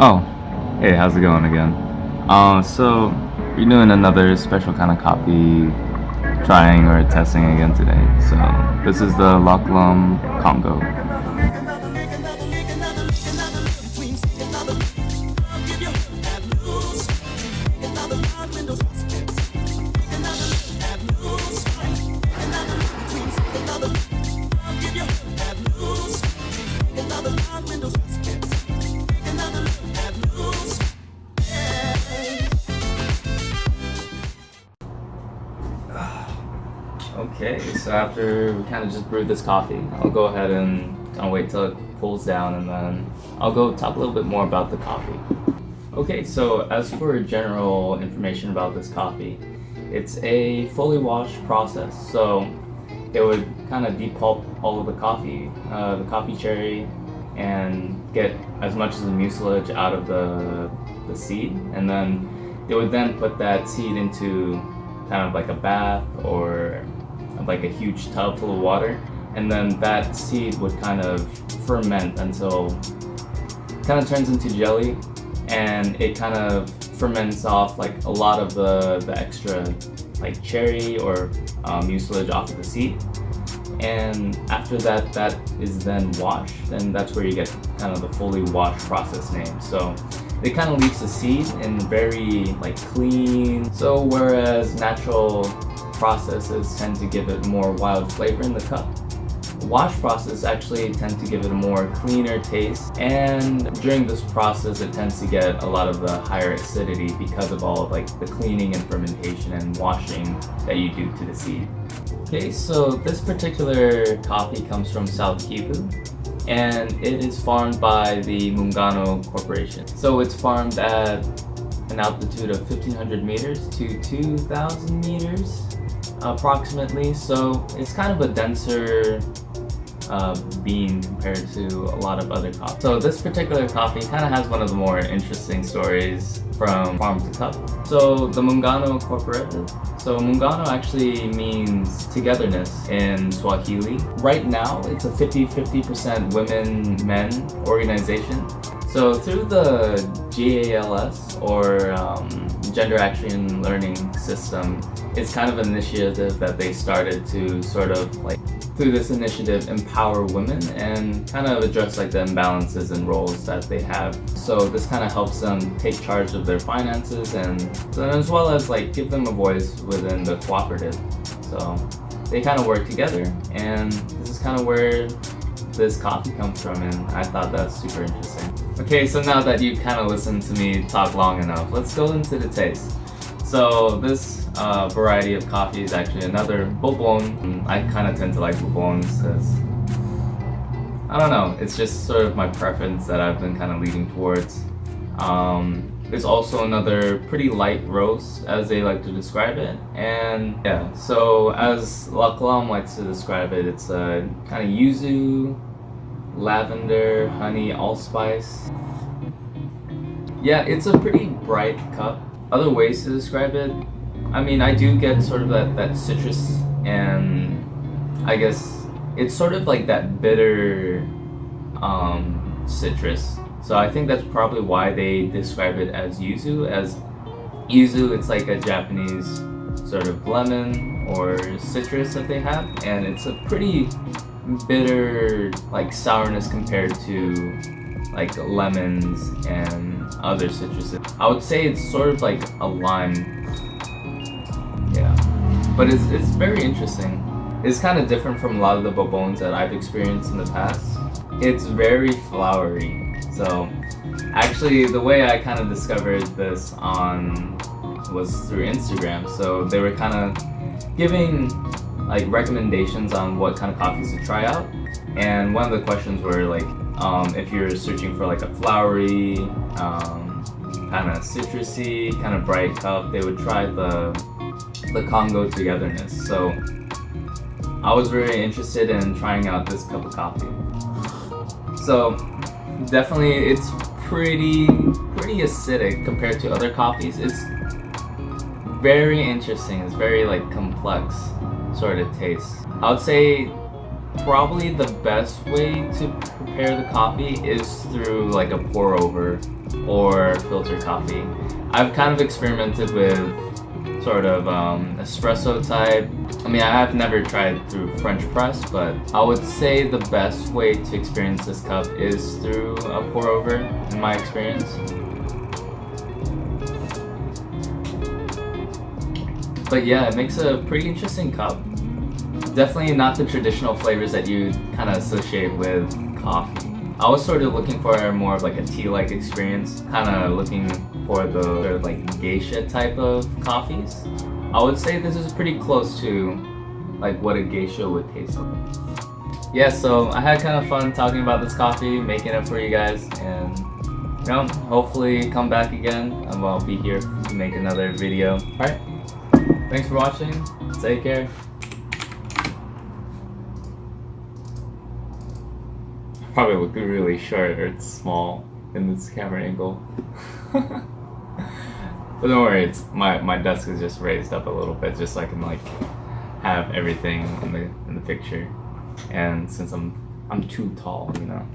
Oh, hey, how's it going again? So we're doing another special kind of coffee trying or testing again today. So this is the Colombe Congo. Okay, so after we kind of just brewed this coffee, I'll go ahead and kind of wait till it cools down, and then I'll go talk a little bit more about the coffee. Okay, so as for general information about this coffee, it's a fully washed process. So it would kind of depulp all of the coffee cherry, and get as much of the mucilage out of the seed, and then they would then put that seed into kind of like a bath or like a huge tub full of water, and then that seed would kind of ferment until it kind of turns into jelly, and it kind of ferments off like a lot of the extra like cherry or mucilage off of the seed. And after that is then washed, and that's where you get kind of the fully washed process name. So it kind of leaves the seed in very like clean. So whereas natural processes tend to give it more wild flavor in the cup, the wash process actually tends to give it a more cleaner taste. And during this process, it tends to get a lot of the higher acidity because of all of like the cleaning and fermentation and washing that you do to the seed. Okay, so this particular coffee comes from South Kivu, and it is farmed by the Muungano Corporation. So it's farmed at an altitude of 1,500 meters to 2,000 meters approximately. So it's kind of a denser bean compared to a lot of other coffee. So this particular coffee kind of has one of the more interesting stories from farm to cup. So the Muungano Cooperative. So Muungano actually means togetherness in Swahili. Right now, it's a 50% women-men organization. So through the GALS, or Gender Action Learning System, it's kind of an initiative that they started to sort of like, through this initiative, empower women and kind of address like the imbalances and roles that they have. So this kind of helps them take charge of their finances, and as well as like give them a voice within the cooperative. So they kind of work together, and this is kind of where this coffee comes from, and I thought that's super interesting. Okay, so now that you've kind of listened to me talk long enough, let's go into the taste. So this variety of coffee is actually another Bourbon. I kind of tend to like Bourbons because, I don't know, it's just sort of my preference that I've been kind of leaning towards. There's also another pretty light roast, as they like to describe it. And yeah, so as La Colombe likes to describe it, it's a kind of yuzu, lavender, honey, allspice. Yeah, it's a pretty bright cup. Other ways to describe it, I mean, I do get sort of that citrus, and I guess it's sort of like that bitter citrus. So I think that's probably why they describe it as yuzu. As yuzu, it's like a Japanese sort of lemon or citrus that they have, and it's a pretty bitter like sourness compared to like lemons and other citruses. I would say it's sort of like a lime. Yeah, but it's very interesting. It's kind of different from a lot of the Bourbons that I've experienced in the past. It's very flowery. So actually the way I kind of discovered this was through Instagram. So they were kind of giving like recommendations on what kind of coffees to try out, and one of the questions were like, if you're searching for like a flowery, kind of citrusy, kind of bright cup, they would try the Congo Togetherness. So I was very interested in trying out this cup of coffee. So definitely it's pretty acidic compared to other coffees. It's very interesting. It's very like complex sort of taste. I would say probably the best way to prepare the coffee is through like a pour over or filter coffee. I've kind of experimented with sort of espresso type. I mean, I have never tried through French press, but I would say the best way to experience this cup is through a pour over, in my experience. But yeah, it makes a pretty interesting cup. Definitely not the traditional flavors that you kind of associate with coffee. I was sort of looking for more of like a tea-like experience, kind of looking for the sort of like geisha type of coffees. I would say this is pretty close to like what a geisha would taste like. Yeah, so I had kind of fun talking about this coffee, making it for you guys, and you know, hopefully come back again and I'll be here to make another video. Alright, thanks for watching, take care. Probably look really short or it's small in this camera angle. But don't worry, it's my desk is just raised up a little bit just so I can like have everything in the picture. And since I'm too tall, you know.